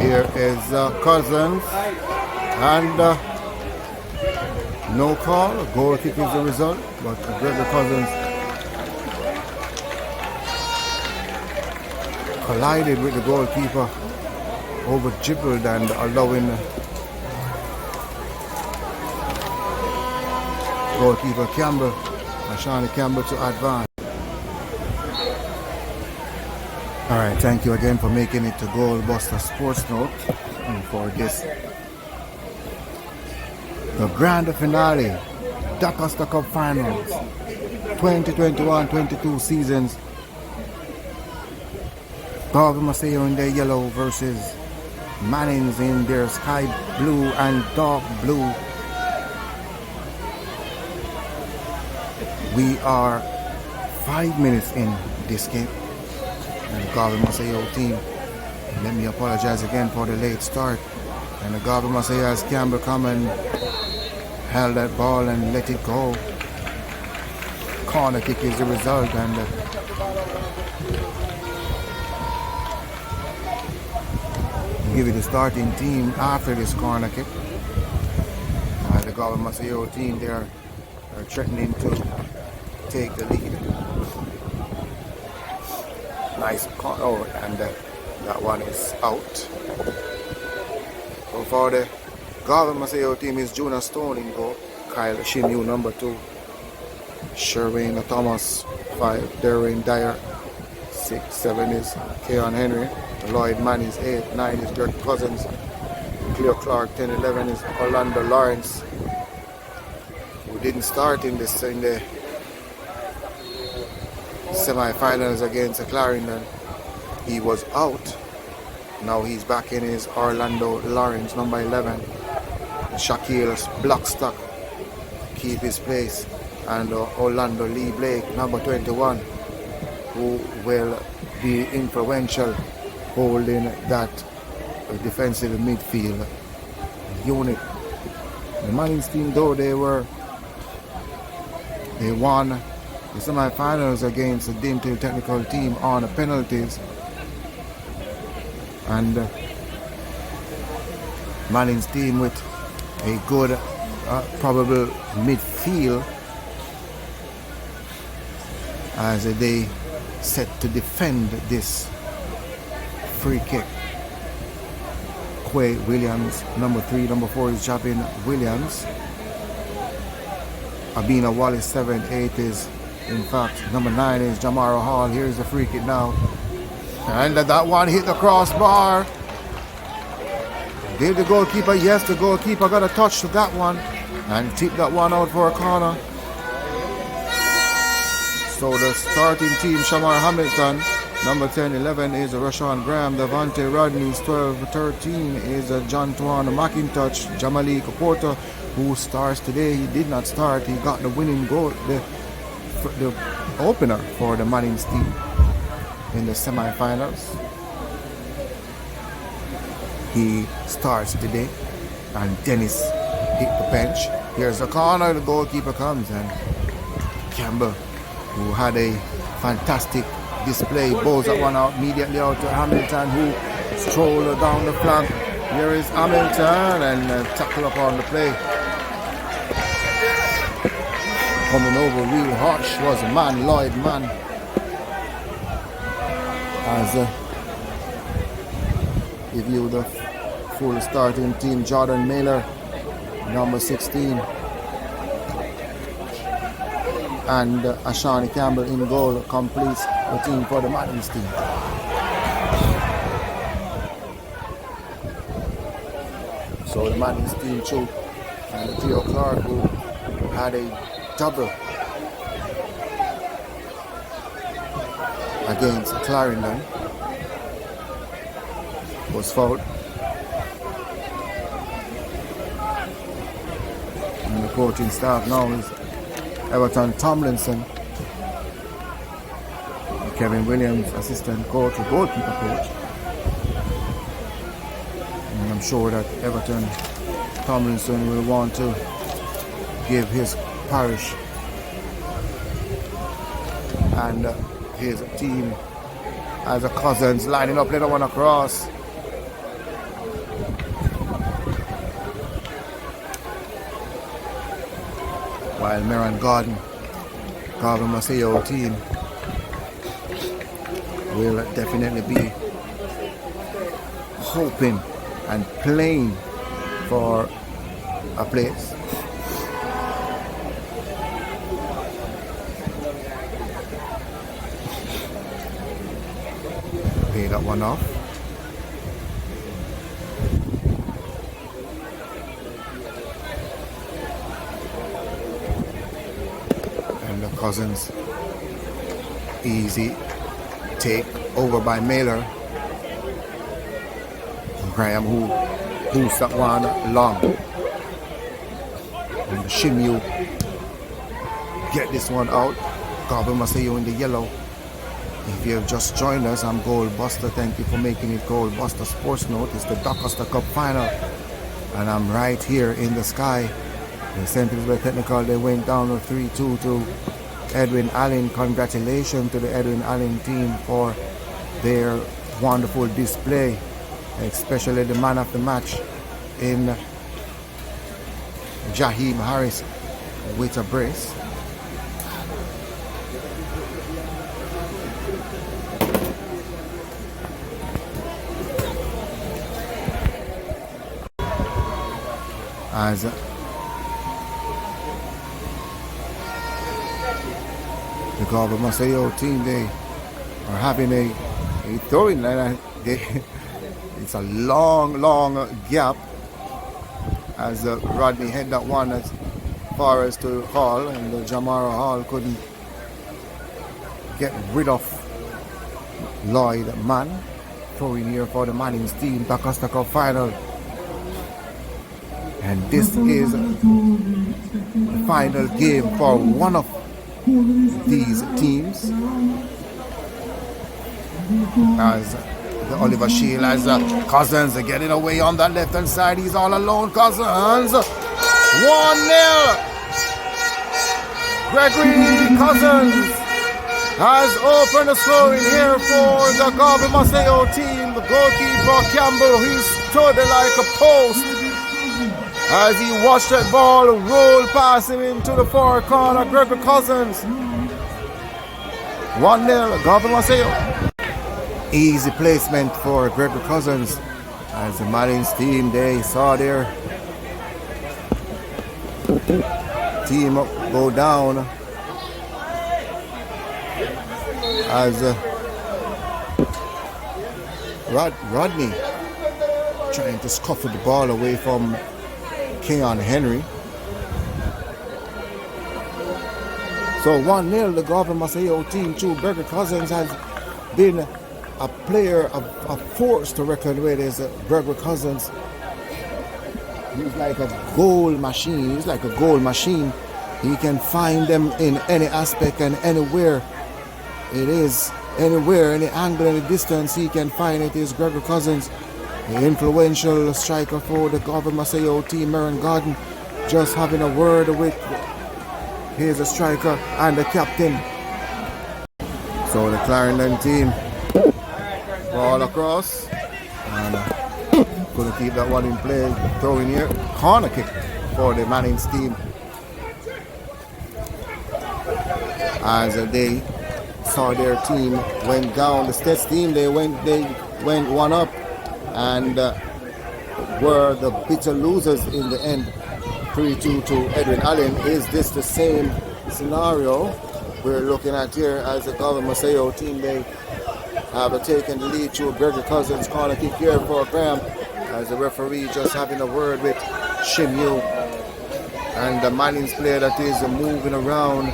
Here is Cousins, and no call. A goal kick is the result, but Gregory Cousins collided with the goalkeeper, over dribbled and allowing goalkeeper Campbell, Ashani Campbell, to advance. Alright, thank you again for making it to Goalbuster Sports Note and for this, the grand finale, Dacosta Cup Finals 2021-22 seasons. Garvey Maceo in their yellow versus Mannings in their sky blue and dark blue. We are 5 minutes in this game, and the Garvey Maceo team, let me apologize again for the late start, and the Garvey Maceo as Campbell come and held that ball and let it go. Corner kick is the result, and give it the starting team after this corner kick. The Garvey Maceo team, they are threatening to take the lead. Nice corner, oh, and that one is out. So for the Garvey Maceo team is Jonah Stone in goal, Kyle Shinu number 2, Sherwayne Thomas 5, Darren Dyer 6, 7 is Keon Henry, Lloyd Mannings 8, 9 is Greg Cousins, Cleo Clark 10, 11 is Orlando Lawrence, who didn't start in the semi-finals against Clarendon. He was out. Now he's back in his Orlando Lawrence, number 11. Shaquille Blackstock keep his place, and Orlando Lee Blake, number 21, who will be influential holding that defensive midfield unit. The Mannings team, though, they won the semi-finals against the Dintle Technical team on penalties, and Mannings team with a good probable midfield as they set to defend this free kick. Quay Williams, number 3, number 4 is Javin Williams. Abina Wallace 7, 8 is, in fact, number 9 is Jamara Hall. Here's the free kick now. And that one hit the crossbar. Gave the goalkeeper, yes, the goalkeeper got a touch to that one and tipped that one out for a corner. So the starting team, Shamar Hamilton, number 10, 11 is Rashawn Graham, Devante Rodney's 12, 13 is John Tuan McIntosh, Jamalik Porter, who starts today. He did not start, he got the winning goal, the opener for the Mannings team in the semi-finals. He starts today, and Dennis hit the bench. Here's the corner, the goalkeeper comes, and Campbell, who had a fantastic display, bowls that one out immediately out to Hamilton, who strolled down the flank. Here is Hamilton, and tackle up on the play. Coming over real harsh was Lloyd Mann. As give you the full starting team, Jordan Mailer, number 16, and Ashani Campbell in goal completes the team for the Mannings team. So the Mannings team choke, and Theo Clark, who had a double against Clarendon, was fouled. And the coaching staff now is Everton Tomlinson, Kevin Williams, assistant coach, or goalkeeper coach. And I'm sure that Everton Tomlinson will want to give his parish and his team as a Cousins lining up, little one across. while Maron Garden, Garvey Maceo team will definitely be hoping and playing for a place. Pay that one off. And the Cousins easy take over by Mailer. Graham who boosts that one long. And the Shimyu get this one out. Garvey Maceo in the yellow. If you have just joined us, I'm Goldbuster. Thank you for making it Goldbuster Sports Note. It's the Doncaster Cup final. And I'm right here in the sky. The St. Petersburg Technical, they went down 3-2 to Edwin Allen. Congratulations to the Edwin Allen team for their wonderful display, especially the man of the match in Jaheim Harris with a brace. As the Garvey Maceo team, they are having a throwing line. It's a long gap as Rodney had that one as far as to Hall, and the Jamara Hall couldn't get rid of Lloyd Mann. Throwing here for the Mannings team, Doncaster Cup final. And this is the final game for one of these teams. As the Oliver Shield, as Cousins are getting away on that left hand side. He's all alone. Cousins 1-0. Gregory Cousins has opened the scoring here for the Garvey Maceo team. The goalkeeper Campbell, he stood like a post as he watched that ball roll past him into the far corner. Gregory Cousins 1-0 Garvey Maceo. Easy placement for Gregory Cousins as the Mannings team, they saw their team go down as Rodney trying to scuffle the ball away from Keon Henry. So 1-0 the Garvey Maceo team to Gregory Cousins has been a player of force to reckon with. Is Gregory Cousins. He's like a goal machine. He's like a goal machine. He can find them in any aspect and anywhere it is, anywhere, any angle, any distance he can find it. Is Gregory Cousins, the influential striker for the Garvey Maceo team. Maron Garden just having a word with his striker and the captain. So the Clarendon team ball across and couldn't keep that one in play. Throwing here, corner kick for the Mannings team as they saw their team went down. The States team, they went one up and were the bitter losers in the end. 3-2 to Edwin Allen. Is this the same scenario we're looking at here as the Garvey Maceo team? They have taken the lead to Gregory Cousins. Corner kick here for Graham as the referee just having a word with Shimyu, and the Mannings player that is moving around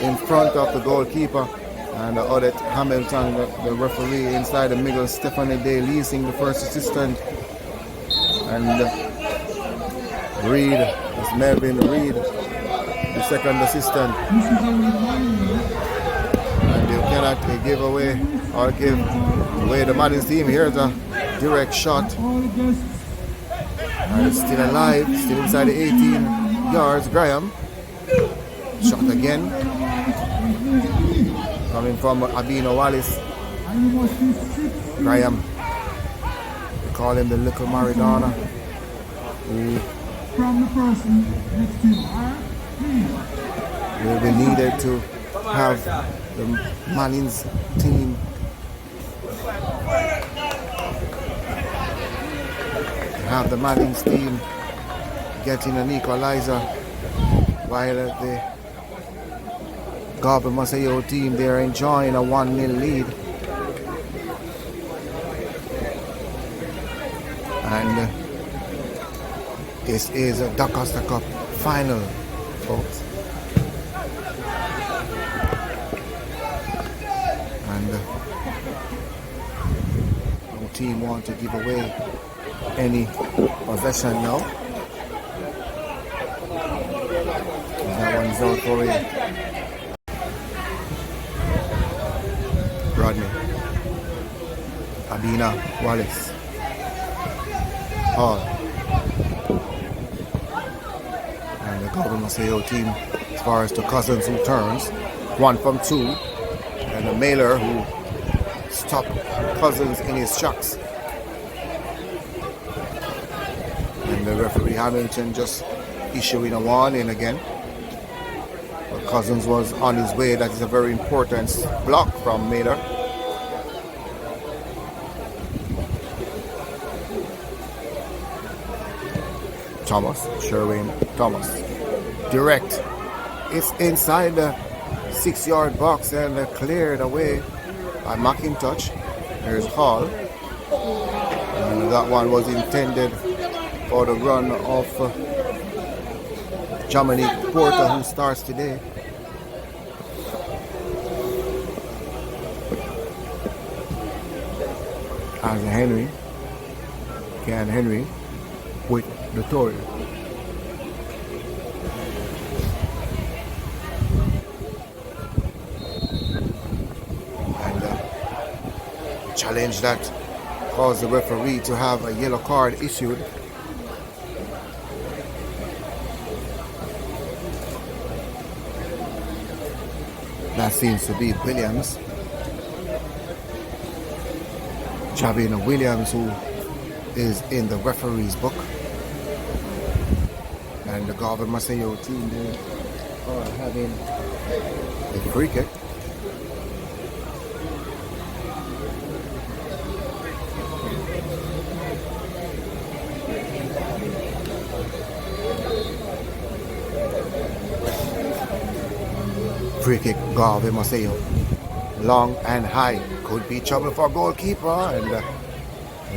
in front of the goalkeeper, and Odette Hamilton, the referee inside the middle. Stephanie Day leasing the first assistant, and Reed, that's Melvin Reed, the second assistant. And they cannot give away or give away the Mannings team. Here's a direct shot. And it's still alive, still inside the 18 yards. Graham. Shot again. Coming from Abino Wallace. Graham. They call him the little Maradona. From the person next to our team. will be needed to have the Mannings team getting an equalizer, while the Garvey Maceo team, they are enjoying a 1-0 lead. And this is a Costa Cup final, folks. And no team want to give away any possession now. That one's out for it. Rodney, Abina, Wallace, Hall, and the Garvey Maceo team, as far as the Cousins who turns 1 from 2, and the Mailer who stopped Cousins in his tracks. And the referee Hamilton just issuing a warning again. But Cousins was on his way. That is a very important block from Mailer. Sherwin Thomas. Direct. It's inside the 6-yard box and cleared away by McIntosh. There's Hall. And that one was intended for the run of Dominic Porter, who starts today. As Henry, Ken Henry with the Tory. And challenge that caused the referee to have a yellow card issued. That seems to be Williams. Javina Williams, who is in the referee's book. And the Garvey Maceo team, they are having a free kick. Free kick, Garvey Maceo. Long and high. Could be trouble for goalkeeper. And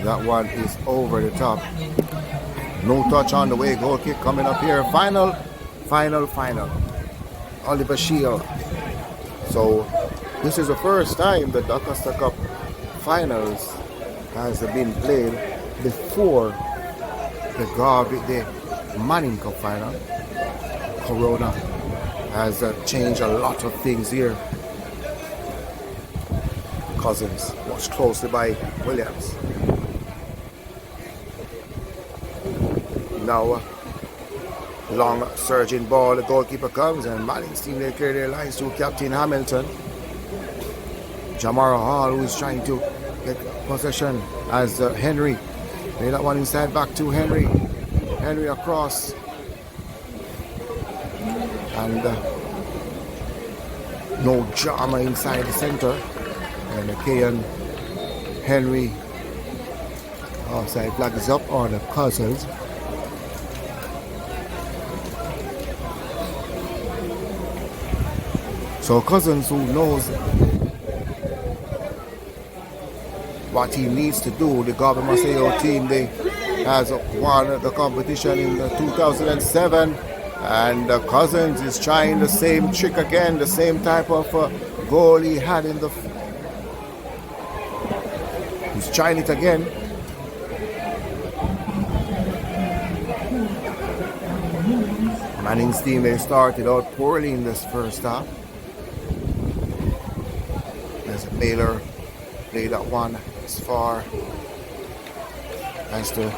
that one is over the top. No touch on the way. Goal kick coming up here. Final. Oliver Shield. So this is the first time the Costa Cup finals has been played before the Manning Cup final. Corona has changed a lot of things here. Cousins watched closely by Williams. Now, long surging ball, the goalkeeper comes, and Manning's team, they clear their lines to Captain Hamilton. Jamara Hall, who is trying to get possession as Henry. They that one inside back to Henry. Henry across. And no drama inside the center. And Kayan Henry offside flag is up on the Cousins. So Cousins, who knows what he needs to do, the Garvey Maceo team, they has won the competition in 2007, and Cousins is trying the same trick again, the same type of goal he had in the. He's trying it again. Manning's team, they started out poorly in this first half. Mailer played that one as far as to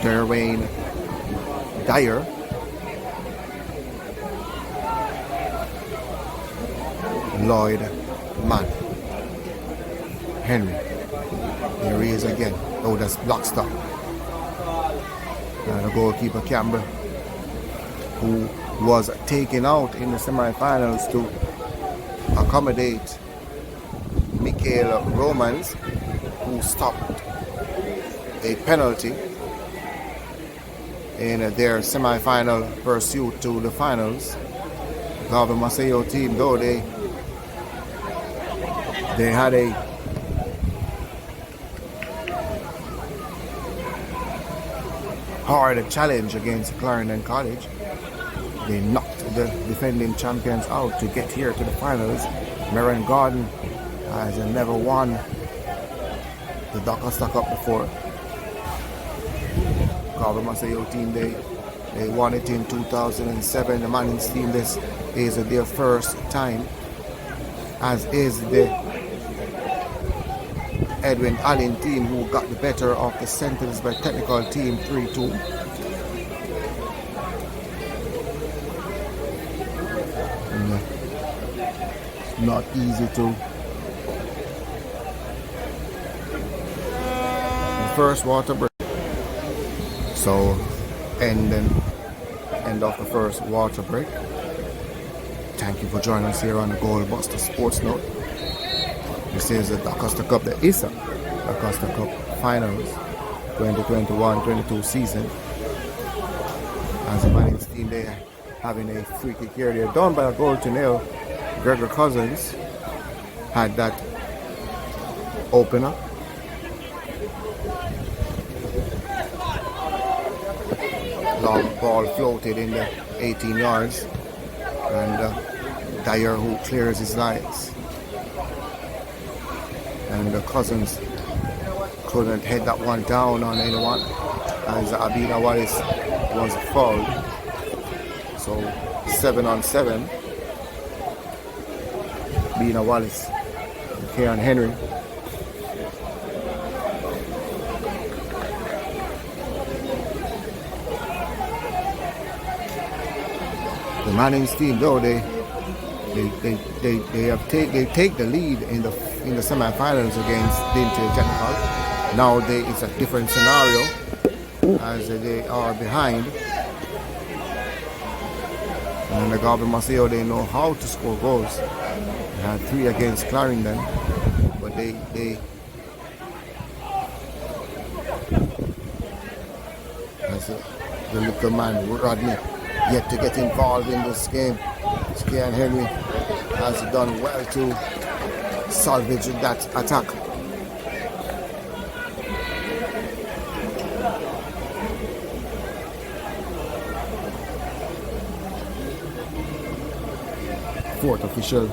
Derwayne Dyer. Lloyd Mann. Henry. Here he is again. Oh, that's block stop. And the goalkeeper Campbell who was taken out in the semi-finals to accommodate Michael Romans, who stopped a penalty in their semi-final pursuit to the finals. Garvey Maceo team, though, they had a hard challenge against Clarendon College. They knocked the defending champions out to get here to the finals. Merron Garden has never won the Docker Cup before. Garvey Maceo team, they won it in 2007. The Mannings team, this is their first time, as is the Edwin Allen team, who got the better of the Sentinels by technical team 3-2. It's not easy to. The first water break. So, end of the first water break. Thank you for joining us here on the Goalbuster Sports Note. This is the Augusta Cup, the ISA Augusta Cup Finals 2021-22 season. As the Mannings team, they are having a free kick here. They're down by a goal to nil. Gregor Cousins had that opener. Long ball floated in the 18 yards, and Dyer, who clears his lines, and Cousins couldn't head that one down on anyone, as Abina Wallace was fouled. So 7-on-7. Abina Wallace, Kieran Henry. The Mannings team, though, they take the lead in the semi-finals against Dinte Technical. Now it's a different scenario, as they are behind. And the Garvey Maceo, they know how to score goals. They had 3 against Clarendon, but they as the little man Rodney yet to get involved in this game. Kieran Henry has done well to salvage that attack. Fourth official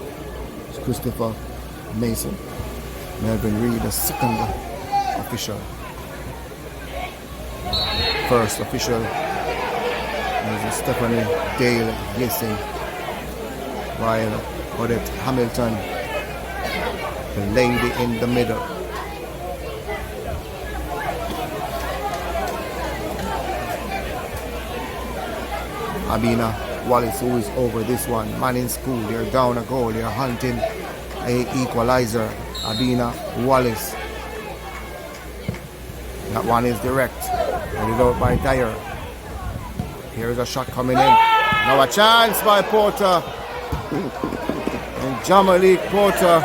is Christopher Mason. Melvin Reed, the second official. First official is Stephanie Dale Gissing, while Odette Hamilton, the lady in the middle. Abina Wallace, who is over this one. Manning School, they're down a goal. They're hunting a equalizer. Abina Wallace. That one is direct. Headed out by Dyer. Here's a shot coming in. Now a chance by Porter. And Jamalik Porter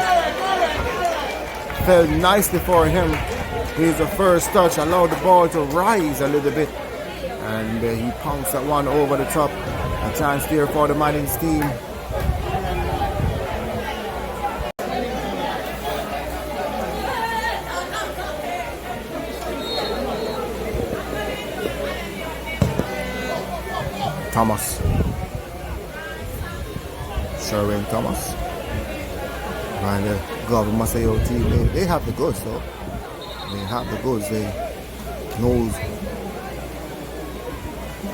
fell nicely for him. His first touch allowed the ball to rise a little bit. And he pounced that one over the top. A chance there for the Mannings team. Thomas. Sherwin Thomas. And the Garvey Maceo team, they have the goods though. They have the goods. They knows.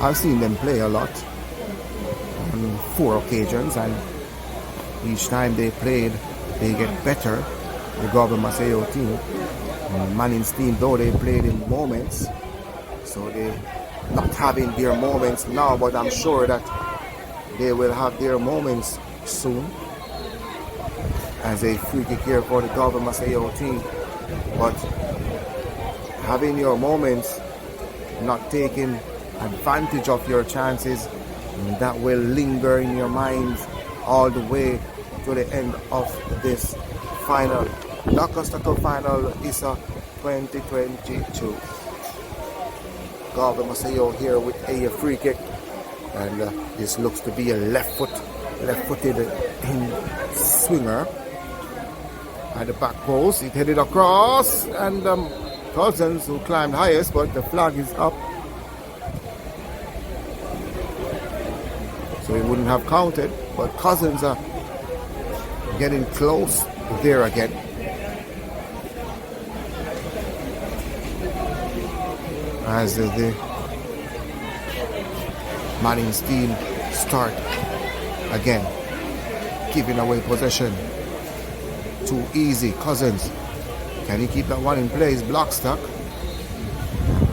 I've seen them play a lot on 4 occasions, and each time they played, they get better. The Garvey Maceo team. And Manning's team, though, they played in moments, so they not having their moments now, but I'm sure that they will have their moments soon. As a free kick here for the Garvey Maceo team, but having your moments, not taking advantage of your chances, And that will linger in your minds all the way to the end of this final. The Augusta Cup final is a 2022. Garvey Maceo here with a free kick, and this looks to be a left-footed swinger at the back post. It headed across, and Cousins, who climbed highest, but the flag is up, so he wouldn't have counted. But Cousins are getting close there again. As the Mannings team start again, giving away possession. Too easy. Cousins, can he keep that one in place? Block stuck.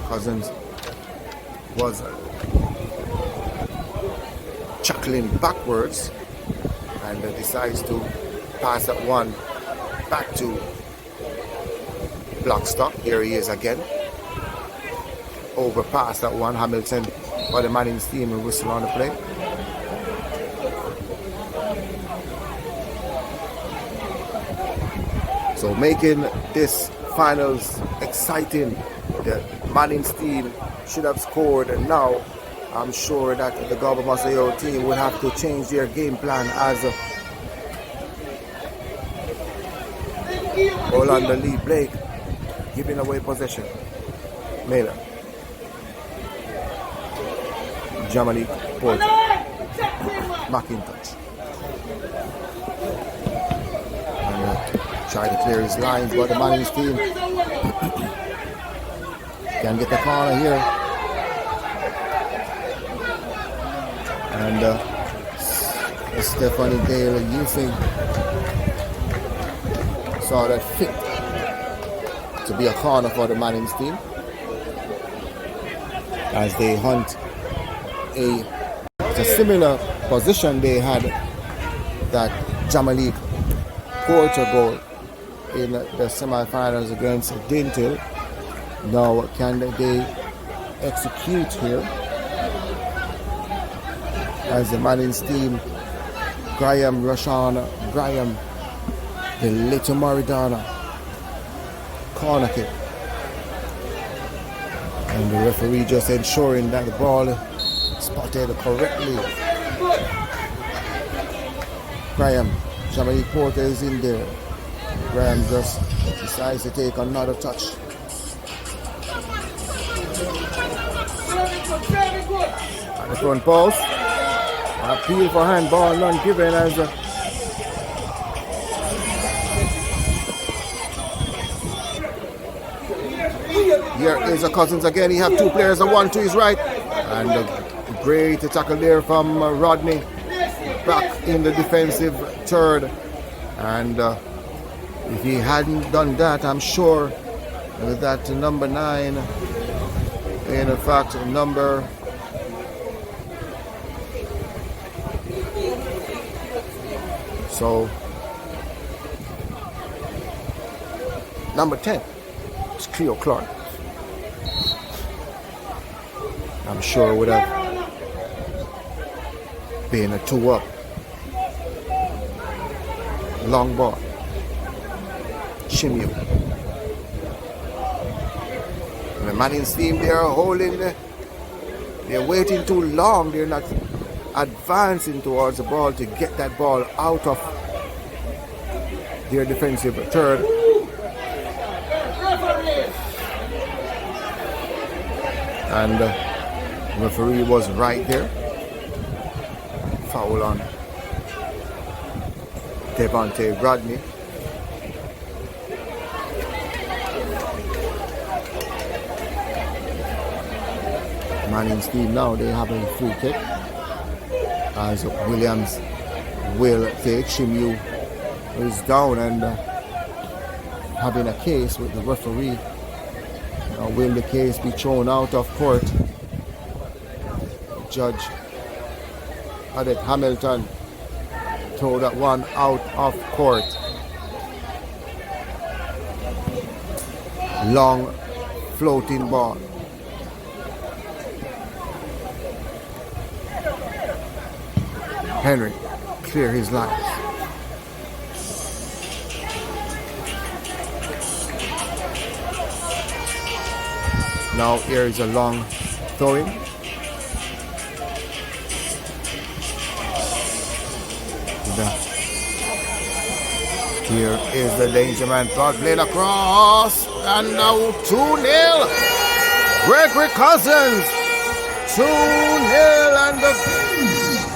Cousins was chuckling backwards and decides to pass that one back to Blockstock. Here he is again. Overpass that one. Hamilton for the Mannings team and whistle on the play. So making this finals exciting. The Mannings team should have scored, and now I'm sure that the Garvey Maceo team will have to change their game plan as Orlando Lee Blake giving away possession. Mailer. Jamalik Porter. McIntosh. And try to clear his lines, but the Mannings team can get the corner here. And Stephanie Dale using saw that fit to be a corner for the Mannings team as they hunt a similar position they had that Jamalik Porter goal in the semi-finals against Dintil. Now can they execute here as the Mannings team? Graham, the little Maridana corner kick, and the referee just ensuring that the ball spotted correctly. Graham, Jamalik Porter is in there. Graham just decides to take another touch. At the front post, appeal for handball, none given as here is a Cousins again. He have two players, the one to his right, and a great tackle there from Rodney back in the defensive third. And if he hadn't done that, I'm sure that number 9, in fact number number 10, it's Cleo Clark, I'm sure would have been a 2-up. Long ball. Shimyu. And the Mannings team, they are holding, they're waiting too long. They're not advancing towards the ball to get that ball out of their defensive third. And the referee was right there. Foul on Devontae Rodney. Mannings team now, they have a free kick as Williams will take. Shimyu is down and having a case with the referee. Will the case be thrown out of court? Judge Adet Hamilton throw that one out of court. Long floating ball. Henry clear his lines. Now here is a long throwing. Here is the danger man playing across, and now 2-0. Gregory Cousins, 2-0, and the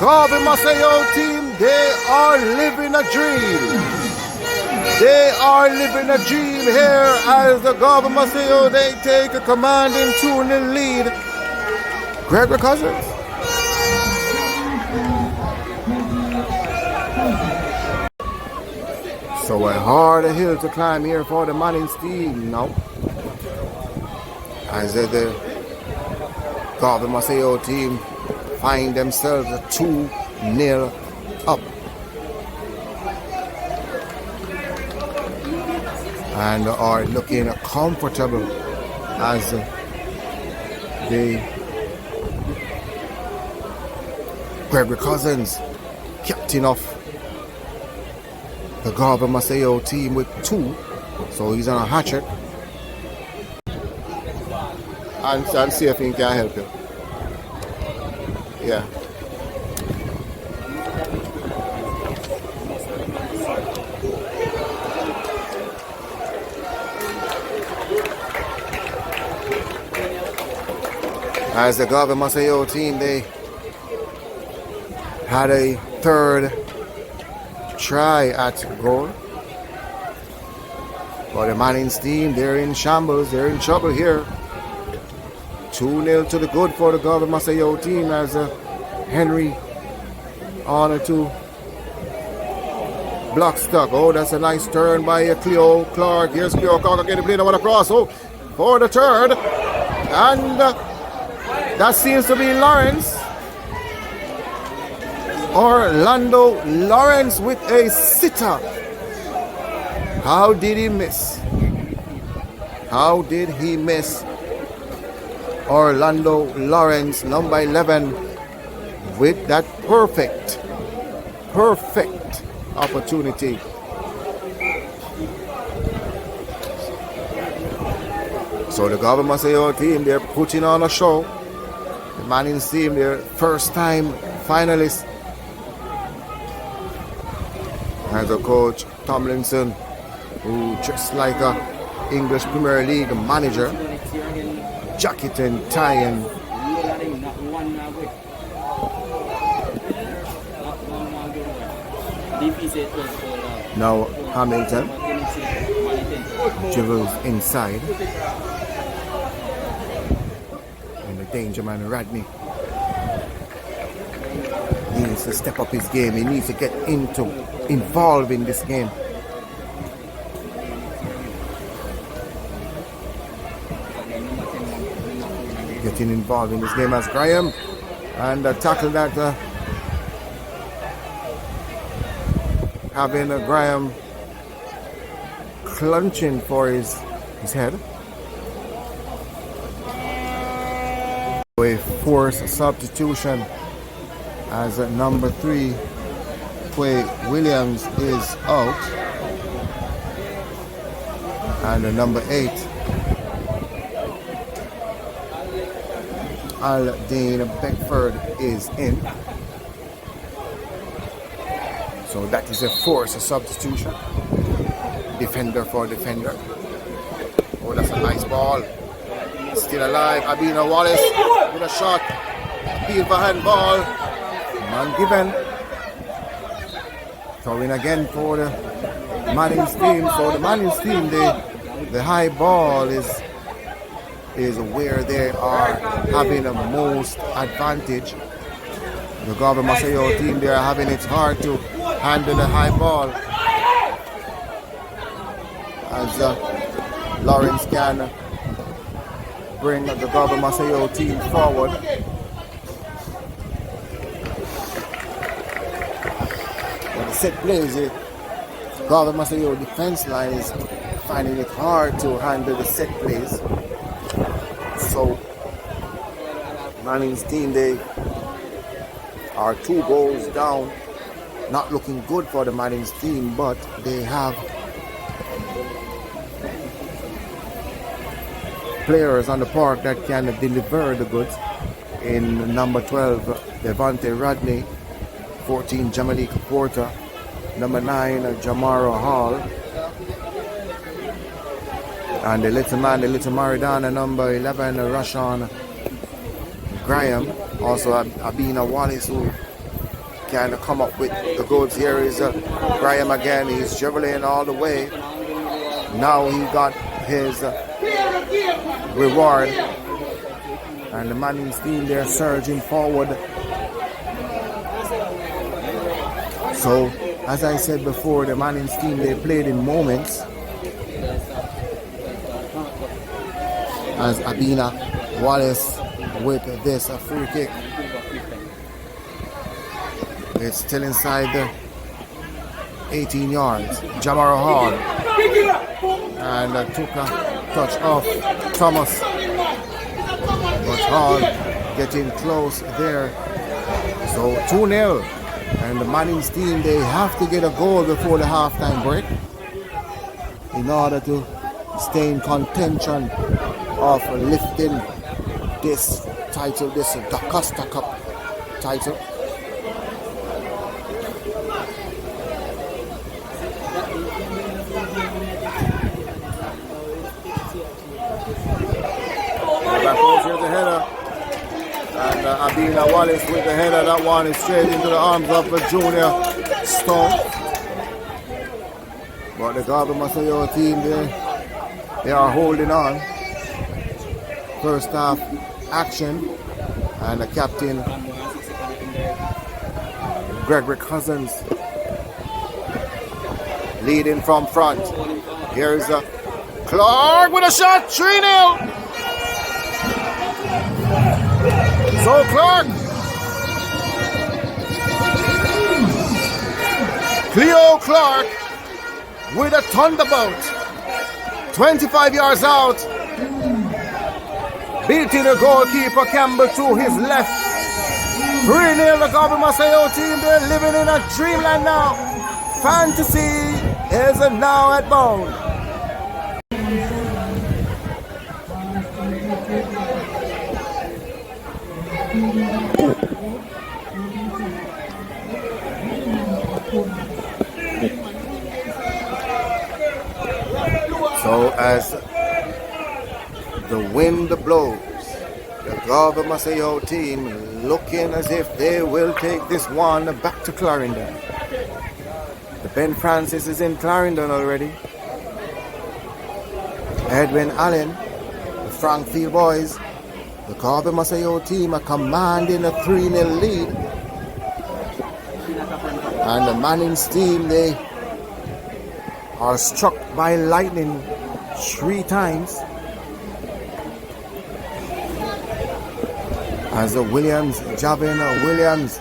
Garvey Maceo team, they are living a dream. They are living a dream here as the Garvey Maceo, they take a commanding 2-0 lead. Gregory Cousins. So a hard hill to climb here for the Mannings team now. As the Garvey Maceo team find themselves 2-0 up. And are looking comfortable as the Gregory Cousins, captain of the Garvey Maceo team, with 2, so he's on a hat trick. And see if he can help him. Yeah. As the Garvey Maceo team, they had a third try at goal. For the Mannings team, they're in shambles, they're in trouble here. 2-0 to the good for the Garvey Maceo team as Henry on to block stuck. Oh, that's a nice turn by Cleo Clark. Here's Cleo Clark getting played one across. Oh, for the third. And that seems to be Lawrence. Orlando Lawrence with a sitter. How did he miss? How did he miss? Orlando Lawrence, number 11, with that perfect opportunity. So the Garvey Maceo team, they're putting on a show. The Mannings team, their first time finalists. As a coach, Tomlinson, who just like a English Premier League manager, jacket and tie and now Hamilton dribbles inside, and the danger man Radney needs to step up his game. He needs to get involved in this game. Getting involved in this game as Graham, and the tackle that having Graham clutching for his head. A forced substitution as number 3 Quay Williams is out, and number 8 Aldine Beckford is in. So that is a forced substitution. Defender for defender. Oh, that's a nice ball. Still alive. Abina Wallace with a shot. Appeal for handball. None given. Throwing again for the Mannings team. So the Mannings team, the high ball is where they are having the most advantage. The Garvey Maceo team, they are having it hard to handle the high ball. As Lawrence can bring the Garvey Maceo team forward. When the set plays, the Garvey Maceo defense line is finding it hard to handle the set plays. So Mannings team, they are 2 goals down. Not looking good for the Mannings team, but they have players on the park that can deliver the goods. In number 12, Devante Rodney, 14, Jamalik Porter, number 9, Jamaro Hall, and the little Maridana, number 11, Rashawn Graham, also Abina Wallace, who can come up with the goods. Here is Graham again. He's dribbling all the way. Now he got his reward, and the Mannings team, they're surging forward. So as I said before, the Mannings team, they played in moments, as Abina Wallace with this free kick. It's still inside the 18 yards. Jamaro Hall, and took a touch off Thomas, but Hall getting close there. So 2-0, and the Mannings team, they have to get a goal before the halftime break in order to stay in contention of lifting this title, this DaCosta Cup title. Here's the header, and Abina Wallace with the header. That one is straight into the arms of Junior Stone. But the Garvey Maceo team, they are holding on. First half action, and the captain Gregory Cousins leading from front. Here's Clark with a shot, 3-0. So Clark, Cleo Clark with a thunderbolt, 25 yards out, beating the goalkeeper Campbell to his left. 3-0, the Garvey Maceo team, they're living in a dreamland now. Fantasy is now at bound. So as the wind blows, the Garvey Maceo team looking as if they will take this one back to Clarendon. The Ben Francis is in Clarendon already. Edwin Allen, the Frankfield boys, the Garvey Maceo team are commanding a 3-0 lead. And the Mannings team, they are struck by lightning 3 times. As the Williams, Javin Williams,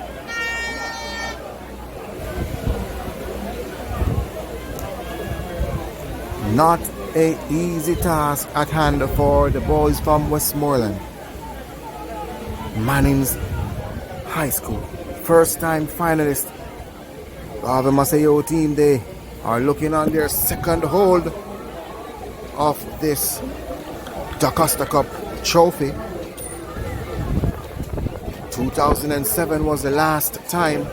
not an easy task at hand for the boys from Westmoreland. Mannings High School, first time finalist. Garvey Maceo team, they are looking on their second hold of this DaCosta Cup trophy. 2007 was the last time.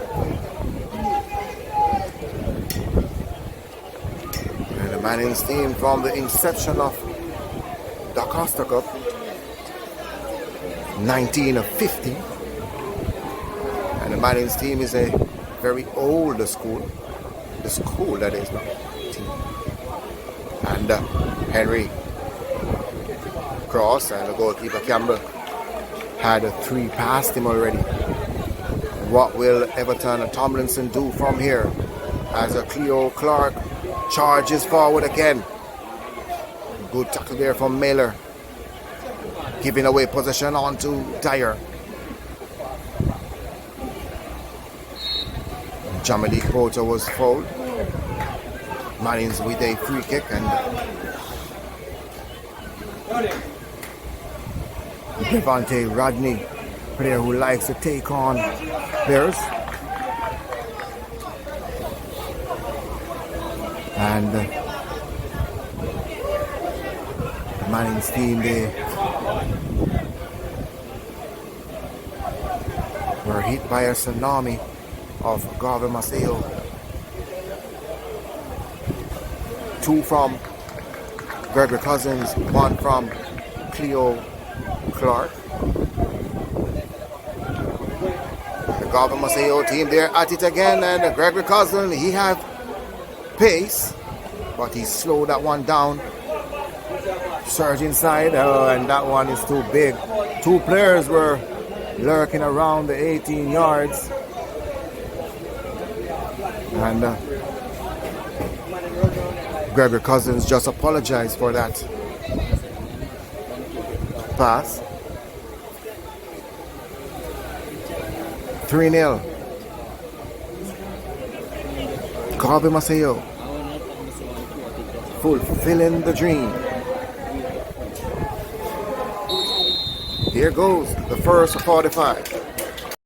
And the Mannings team, from the inception of DaCosta Cup, 1950. And the Mannings team is a very old school. The school, that is, not team. And Henry Cross and the goalkeeper Campbell had 3 past him already. What will Everton and Tomlinson do from here as a Cleo Clark charges forward again? Good tackle there from Mailer, giving away possession on to Dyer. Jamalik Porter was fouled. Mannings with a free kick, and Devante Rodney player who likes to take on players. And the Mannings team, they were hit by a tsunami of Garvey Maceo. 2 from Gregory Cousins, 1 from Cleo Clark. The Garvey Maceo team, they're at it again, and Gregory Cousins, he have pace, but he slowed that one down. Surge inside, and that one is too big. 2 players were lurking around the 18 yards. And Gregory Cousins just apologized for that pass. 3-0. Garvey Maceo fulfilling the dream. Here goes the first 45.